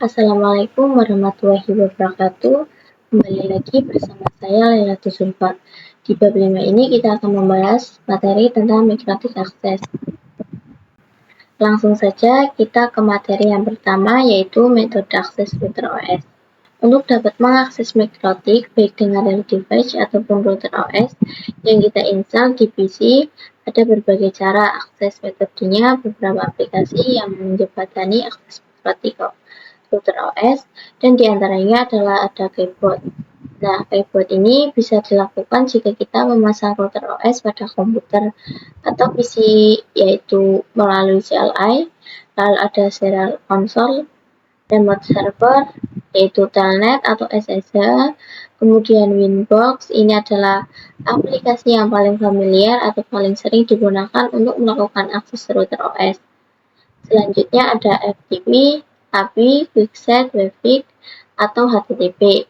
Assalamualaikum warahmatullahi wabarakatuh. Kembali lagi bersama saya Lailatul Zulfa. Di bab 5 ini kita akan membahas materi tentang Migratik Akses. Langsung saja kita ke materi yang pertama, yaitu metode akses router OS. Untuk dapat mengakses Migratik baik dengan real device ataupun router OS yang kita install di PC, ada berbagai cara akses. Metodenya beberapa aplikasi yang menjembatani akses Migratik router OS, dan diantaranya adalah ada keyboard. Nah, keyboard ini bisa dilakukan jika kita memasang router OS pada komputer atau PC, yaitu melalui CLI, lalu ada serial console, remote server, yaitu telnet atau SSH, kemudian Winbox. Ini adalah aplikasi yang paling familiar atau paling sering digunakan untuk melakukan akses router OS. Selanjutnya ada FTP, API, QuickSet, WebKit, atau HTTP,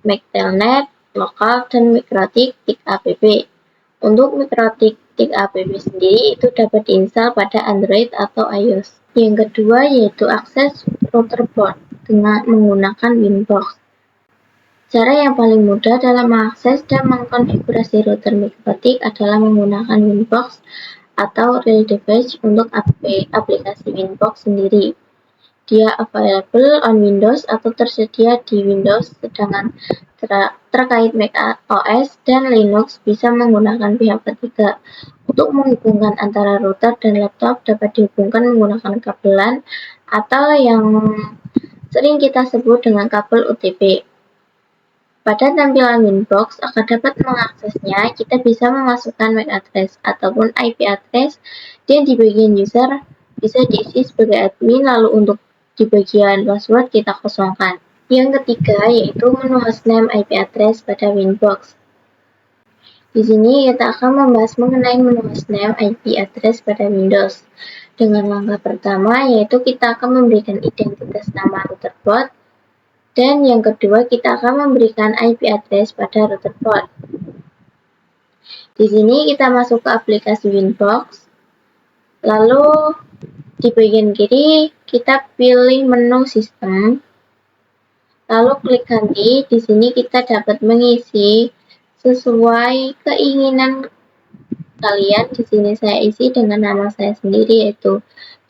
MAC-Telnet, lokal, dan Migratik TIG-app. Untuk Migratik TIG-app sendiri itu dapat diinstal pada Android atau iOS. Yang kedua yaitu akses router board dengan menggunakan Winbox. Cara yang paling mudah dalam mengakses dan mengkonfigurasi router Migratik adalah menggunakan Winbox atau real device. Untuk aplikasi Winbox sendiri, dia available on Windows atau tersedia di Windows, sedangkan terkait Mac OS dan Linux bisa menggunakan pihak ketiga. Untuk menghubungkan antara router dan laptop dapat dihubungkan menggunakan kabelan atau yang sering kita sebut dengan kabel UTP. Pada tampilan Winbox, agar dapat mengaksesnya, kita bisa memasukkan MAC address ataupun IP address, dan di bagian user bisa diisi sebagai admin, lalu untuk di bagian password kita kosongkan. Yang ketiga yaitu menu hostname IP address pada Winbox. Di sini kita akan membahas mengenai menu hostname IP address pada Windows. Dengan langkah pertama yaitu kita akan memberikan identitas nama router board, dan yang kedua kita akan memberikan IP address pada router board. Di sini kita masuk ke aplikasi Winbox, lalu di bagian kiri kita pilih menu sistem, lalu klik ganti. Di sini kita dapat mengisi sesuai keinginan kalian. Di sini saya isi dengan nama saya sendiri yaitu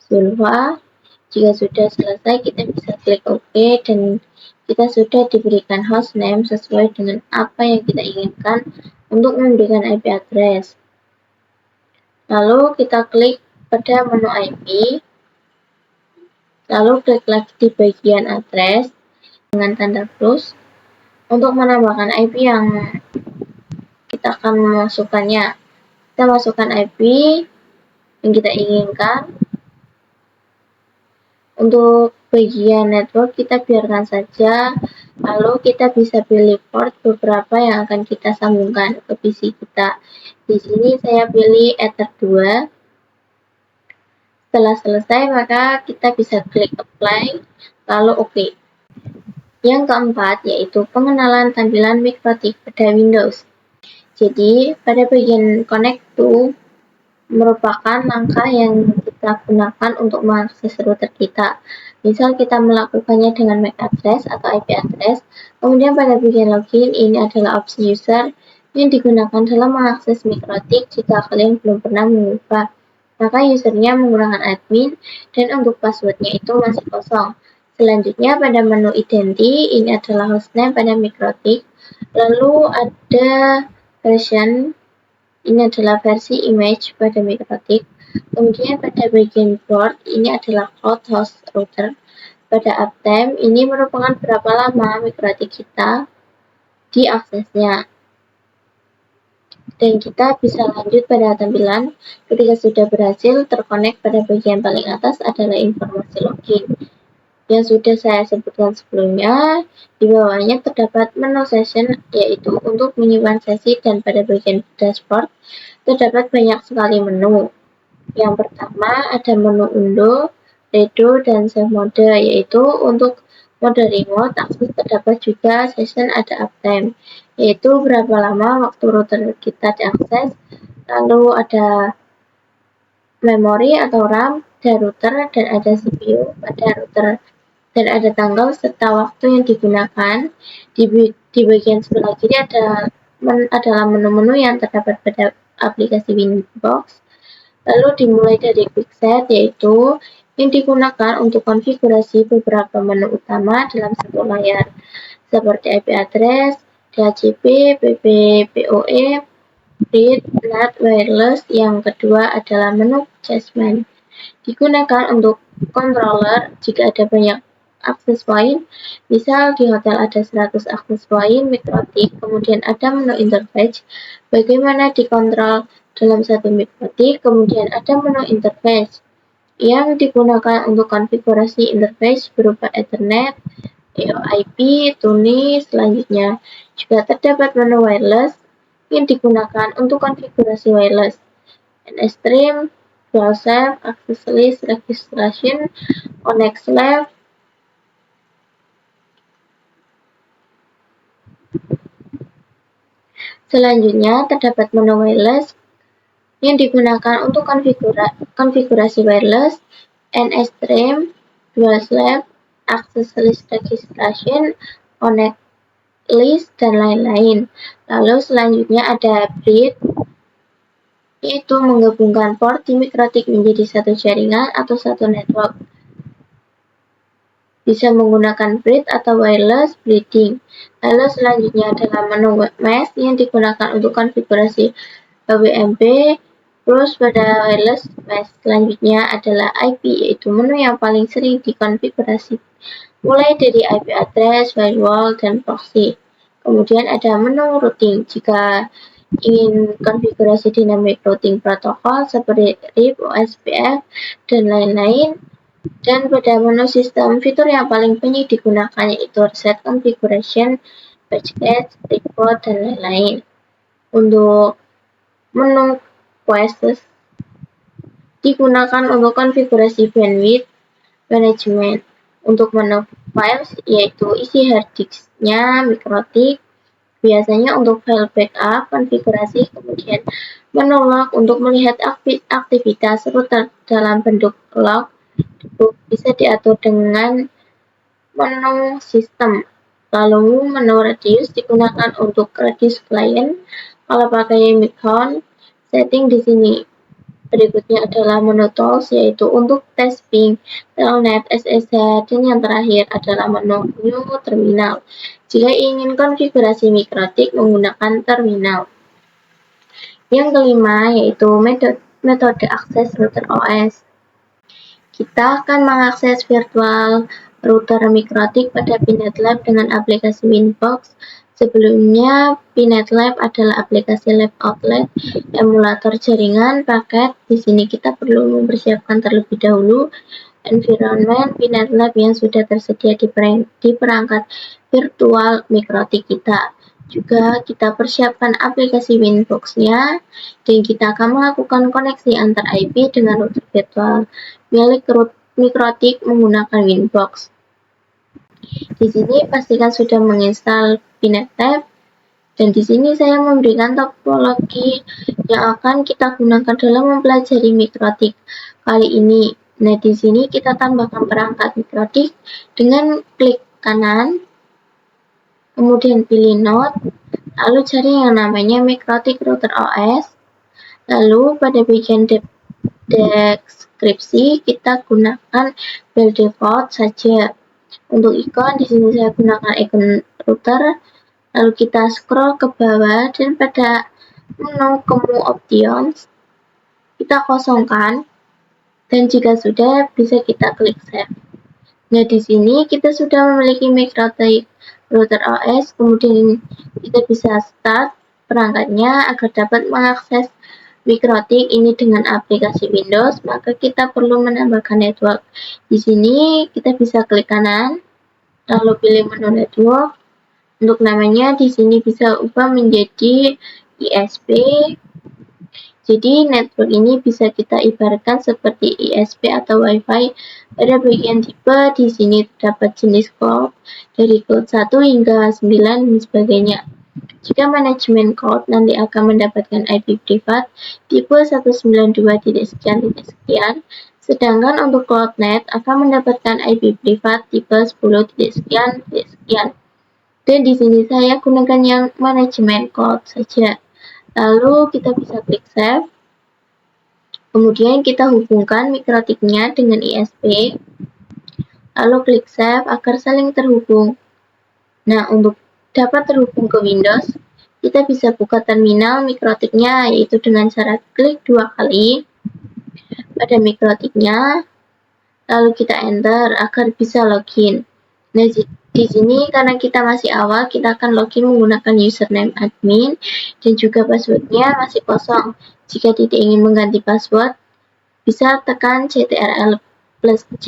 Zulfa. Jika sudah selesai kita bisa klik OK, dan kita sudah diberikan hostname sesuai dengan apa yang kita inginkan untuk memberikan IP address. Lalu kita klik pada menu IP, lalu klik lagi di bagian address dengan tanda plus untuk menambahkan IP yang kita akan memasukkannya. Kita masukkan IP yang kita inginkan. Untuk bagian network kita biarkan saja, lalu kita bisa pilih port beberapa yang akan kita sambungkan ke PC kita. Di sini saya pilih Ether 2. Setelah selesai maka kita bisa klik apply, lalu OK. Yang keempat yaitu pengenalan tampilan Migratik pada Windows. Jadi pada bagian connect to merupakan langkah yang kita gunakan untuk mengakses router kita. Misal kita melakukannya dengan MAC address atau IP address, kemudian pada bagian login ini adalah opsi user yang digunakan dalam mengakses Migratik jika kalian belum pernah mengubah. Maka usernya menggunakan admin dan untuk passwordnya itu masih kosong. Selanjutnya pada menu identity, ini adalah hostname pada Migratik. Lalu ada version, ini adalah versi image pada Migratik. Kemudian pada bagian port ini adalah cloud host router. Pada uptime ini merupakan berapa lama Migratik kita diaksesnya. Dan kita bisa lanjut pada tampilan ketika sudah berhasil terkonek. Pada bagian paling atas adalah informasi login yang sudah saya sebutkan sebelumnya. Di bawahnya terdapat menu session, yaitu untuk menyimpan sesi, dan pada bagian dashboard terdapat banyak sekali menu. Yang pertama ada menu undo, redo, dan save mode, yaitu untuk mode remote akses terdapat juga session, ada uptime, yaitu berapa lama waktu router kita diakses, lalu ada memori atau RAM pada router, dan ada CPU pada router. dan ada tanggal serta waktu yang digunakan. Di bagian sebelah kiri adalah menu-menu yang terdapat pada aplikasi Winbox. Lalu dimulai dari quick set, yaitu yang digunakan untuk konfigurasi beberapa menu utama dalam satu layar, seperti IP address, DHCP, POE, read, NAT, wireless. Yang kedua adalah menu adjustment. Digunakan untuk controller jika ada banyak akses point. Misal di hotel ada 100 akses point mikrotik, kemudian ada menu interface, bagaimana dikontrol dalam satu mikrotik, kemudian ada menu interface yang digunakan untuk konfigurasi interface berupa Ethernet, IP, tunis. Selanjutnya juga terdapat menu wireless yang digunakan untuk konfigurasi wireless, NStream, dual self, access list, registration, connect self. Selanjutnya terdapat menu wireless yang digunakan untuk konfigurasi wireless, NStream, dual self, access list, registration, connect list, dan lain-lain. Lalu selanjutnya ada hybrid, yaitu menggabungkan port di mikrotik menjadi satu jaringan atau satu network. Bisa menggunakan bridge atau wireless bridging. Lalu selanjutnya adalah menu mesh yang digunakan untuk konfigurasi WMP, terus pada wireless mesh. Selanjutnya adalah IP, yaitu menu yang paling sering dikonfigurasi, mulai dari IP address, firewall, dan proxy. Kemudian ada menu routing jika ingin konfigurasi dynamic routing protokol seperti RIP, OSPF, dan lain-lain. Dan pada menu sistem, fitur yang paling banyak digunakan yaitu reset configuration, batch cache, report, dan lain-lain. Untuk menu Quest digunakan untuk konfigurasi bandwidth management. Untuk menu files, yaitu isi hard disk-nya mikrotik, biasanya untuk file backup, konfigurasi, kemudian menu log untuk melihat aktivitas router dalam bentuk log. Bisa diatur dengan menu sistem. Lalu menu radius digunakan untuk radius client kalau pakai micron. Setting di sini. Berikutnya adalah menu tools, yaitu untuk tes ping, telnet, SSH, dan yang terakhir adalah menu new terminal jika ingin konfigurasi mikrotik menggunakan terminal. Yang kelima yaitu metode akses router OS. Kita akan mengakses virtual router mikrotik pada PNetLab dengan aplikasi Winbox. Sebelumnya, PNetLab adalah aplikasi lab outlet, emulator jaringan, paket. Di sini kita perlu mempersiapkan terlebih dahulu environment PNetLab yang sudah tersedia di perangkat virtual mikrotik kita. Juga kita persiapkan aplikasi Winbox-nya, dan kita akan melakukan koneksi antar IP dengan router virtual milik mikrotik menggunakan Winbox. Di sini pastikan sudah menginstal PNetLab, dan di sini saya memberikan topologi yang akan kita gunakan dalam mempelajari mikrotik kali ini. Nah, di sini kita tambahkan perangkat mikrotik dengan klik kanan, kemudian pilih node, lalu cari yang namanya mikrotik router OS. Lalu pada bagian deskripsi kita gunakan by default saja. Untuk ikon di sini saya gunakan ikon router. Lalu kita scroll ke bawah dan pada menu Kemu Options kita kosongkan, dan jika sudah bisa kita klik save. Nah, di sini kita sudah memiliki mikrotik router OS, kemudian kita bisa start perangkatnya agar dapat mengakses mikrotik ini dengan aplikasi Windows. Maka kita perlu menambahkan network. Di sini kita bisa klik kanan, lalu pilih menu network. Untuk namanya di sini bisa ubah menjadi ISP. Jadi network ini bisa kita ibaratkan seperti ISP atau WiFi. Pada bagian tipe di sini terdapat jenis code dari code 1 hingga 9 dan sebagainya. Jika manajemen code nanti akan mendapatkan IP privat tipe 192.sekian.sekian Sedangkan untuk CloudNet akan mendapatkan IP privat tipe 10.sekian. Dan di sini saya gunakan yang manajemen cloud saja. Lalu kita bisa klik save. Kemudian kita hubungkan mikrotiknya dengan ISP. Lalu klik save agar saling terhubung. Nah, untuk dapat terhubung ke Windows, kita bisa buka terminal mikrotiknya, yaitu dengan cara klik 2 kali pada mikrotiknya, lalu kita enter agar bisa login. Nah, di sini karena kita masih awal, kita akan login menggunakan username admin dan juga passwordnya masih kosong. Jika tidak ingin mengganti password, bisa tekan Ctrl+C.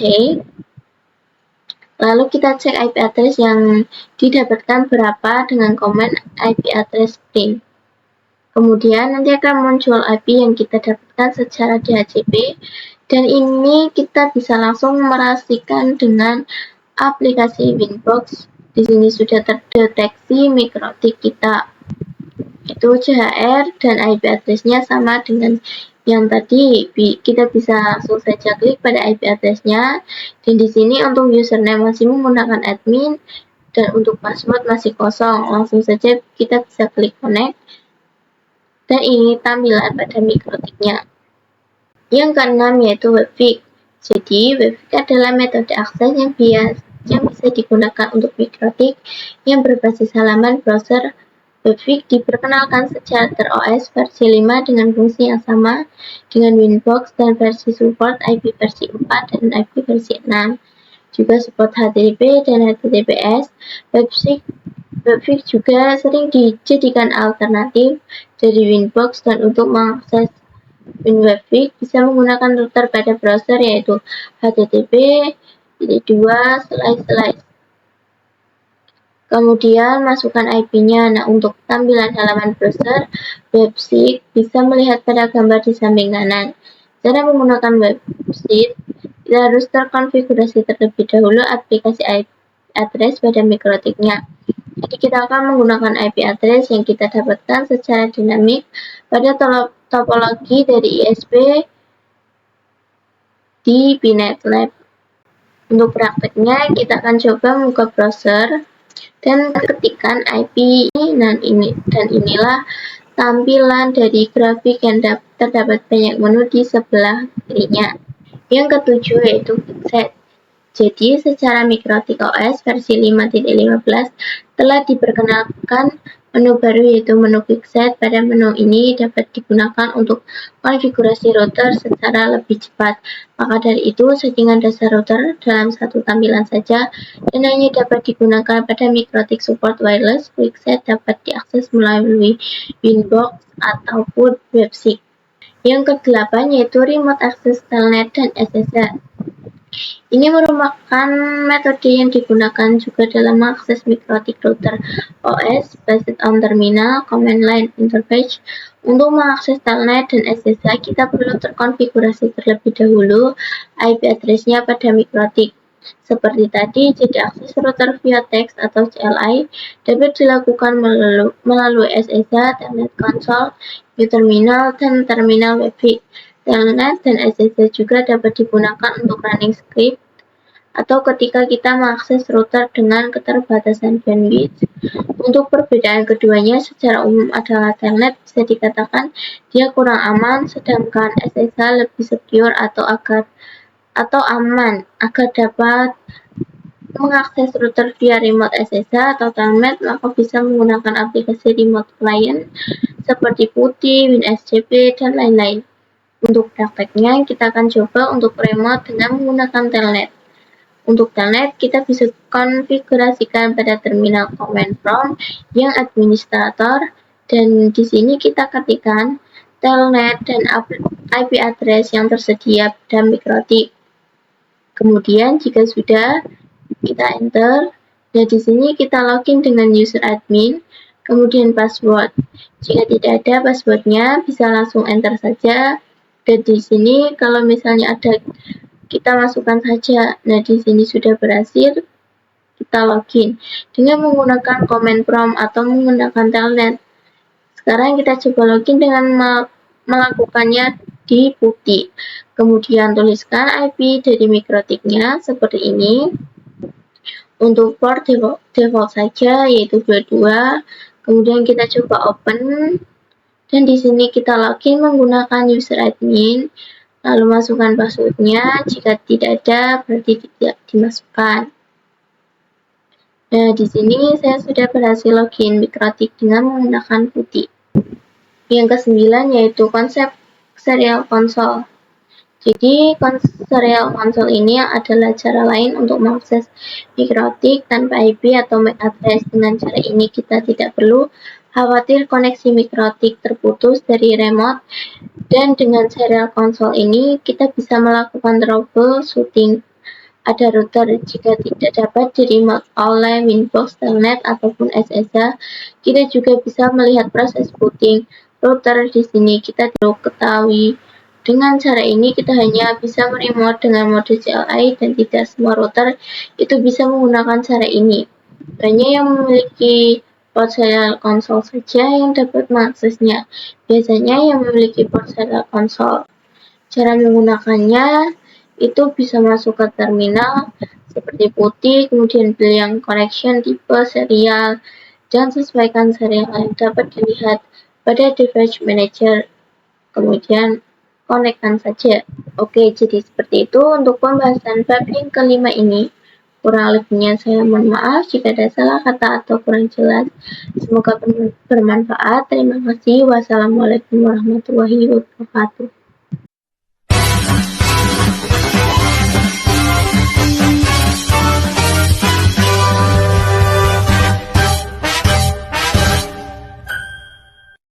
Lalu kita cek IP address yang didapatkan berapa dengan komen IP address print. Kemudian nanti akan muncul IP yang kita dapatkan secara DHCP, dan ini kita bisa langsung merasakan dengan aplikasi Winbox. Di sini sudah terdeteksi mikrotik kita, itu CHR dan IP address-nya sama dengan yang tadi. Kita bisa langsung saja klik pada IP address-nya, dan di sini untuk username masih menggunakan admin dan untuk password masih kosong. Langsung saja kita bisa klik connect, dan ini tampilan pada mikrotiknya. Yang keenam yaitu Webfig. Jadi Webfig adalah metode akses yang bisa digunakan untuk mikrotik yang berbasis halaman browser. Webfig diperkenalkan secara TerOS versi 5 dengan fungsi yang sama dengan Winbox dan versi support IP versi 4 dan IP versi 6. Juga support HTTP dan HTTPS. Webfig juga sering dijadikan alternatif dari Winbox, dan untuk mengakses WinWebfig bisa menggunakan router pada browser yaitu http://. Kemudian masukkan IP-nya. Nah, untuk tampilan halaman browser, Webfig bisa melihat pada gambar di samping kanan. Cara menggunakan Webfig, kita harus terkonfigurasi terlebih dahulu aplikasi IP address pada mikrotiknya. Jadi kita akan menggunakan IP address yang kita dapatkan secara dinamik pada topologi dari ISP di BNetLab. Untuk prakteknya, kita akan coba membuka browser dan ketikkan IP dan inilah tampilan dari grafik yang terdapat banyak menu di sebelah kirinya. Yang ketujuh yaitu QuickSet. Jadi secara mikrotik OS versi 5.15 telah diperkenalkan menu baru yaitu menu QuickSet. Pada menu ini dapat digunakan untuk konfigurasi router secara lebih cepat. Maka dari itu, settingan dasar router dalam satu tampilan saja dan hanya dapat digunakan pada mikrotik support wireless. QuickSet dapat diakses melalui Winbox ataupun Webfig. Yang ke-8 yaitu Remote Access Telnet dan SSH. Ini merupakan metode yang digunakan juga dalam mengakses mikrotik router OS based on terminal command line interface. Untuk mengakses telnet dan SSH, kita perlu terkonfigurasi terlebih dahulu IP address-nya pada mikrotik. Seperti tadi, jadi akses router via text atau CLI dapat dilakukan melalui SSH, telnet console, new terminal, dan terminal Webfig. Telnet dan SSH juga dapat digunakan untuk running script atau ketika kita mengakses router dengan keterbatasan bandwidth. Untuk perbedaan keduanya secara umum adalah telnet bisa dikatakan dia kurang aman, sedangkan SSH lebih secure atau aman agar dapat mengakses router via remote SSH atau telnet, maka bisa menggunakan aplikasi remote client seperti PuTTY, WinSCP, dan lain-lain. Untuk prakteknya, kita akan coba untuk remote dengan menggunakan telnet. Untuk telnet, kita bisa konfigurasikan pada terminal command prompt yang administrator, dan di sini kita ketikkan telnet dan IP address yang tersedia pada mikrotik. Kemudian jika sudah, kita enter. Dan di sini kita login dengan user admin, kemudian password. Jika tidak ada passwordnya, bisa langsung enter saja. Dan di sini kalau misalnya ada, kita masukkan saja. Nah, di sini sudah berhasil. Kita login dengan menggunakan command prompt atau menggunakan telnet. Sekarang kita coba login dengan melakukannya di PuTTY. Kemudian tuliskan IP dari mikrotiknya seperti ini. Untuk port default saja yaitu 22. Kemudian kita coba open dan di sini kita login menggunakan user admin. Lalu masukkan passwordnya. Jika tidak ada berarti tidak dimasukkan. Nah, di sini saya sudah berhasil login mikrotik dengan menggunakan putih. Yang ke-9 yaitu konsep serial console. Jadi, serial console ini adalah cara lain untuk mengakses mikrotik tanpa IP atau MAC address. Dengan cara ini kita tidak perlu khawatir koneksi mikrotik terputus dari remote, dan dengan serial console ini kita bisa melakukan troubleshooting. Ada router jika tidak dapat di-remote oleh Winbox, Telnet, ataupun SSH. Kita juga bisa melihat proses booting router di sini. Kita perlu ketahui. Dengan cara ini kita hanya bisa meremote dengan mode CLI dan tidak semua router itu bisa menggunakan cara ini. Hanya yang memiliki port serial console saja yang dapat mengaksesnya. Biasanya yang memiliki port serial console. Cara menggunakannya itu bisa masuk ke terminal seperti putih, kemudian pilih yang connection tipe serial dan sesuaikan serial yang dapat dilihat pada device manager. Kemudian konekkan saja. Oke, jadi seperti itu untuk pembahasan bab yang kelima ini. Kurang lebihnya saya mohon maaf jika ada salah kata atau kurang jelas. Semoga bermanfaat. Terima kasih. Wassalamualaikum warahmatullahi wabarakatuh.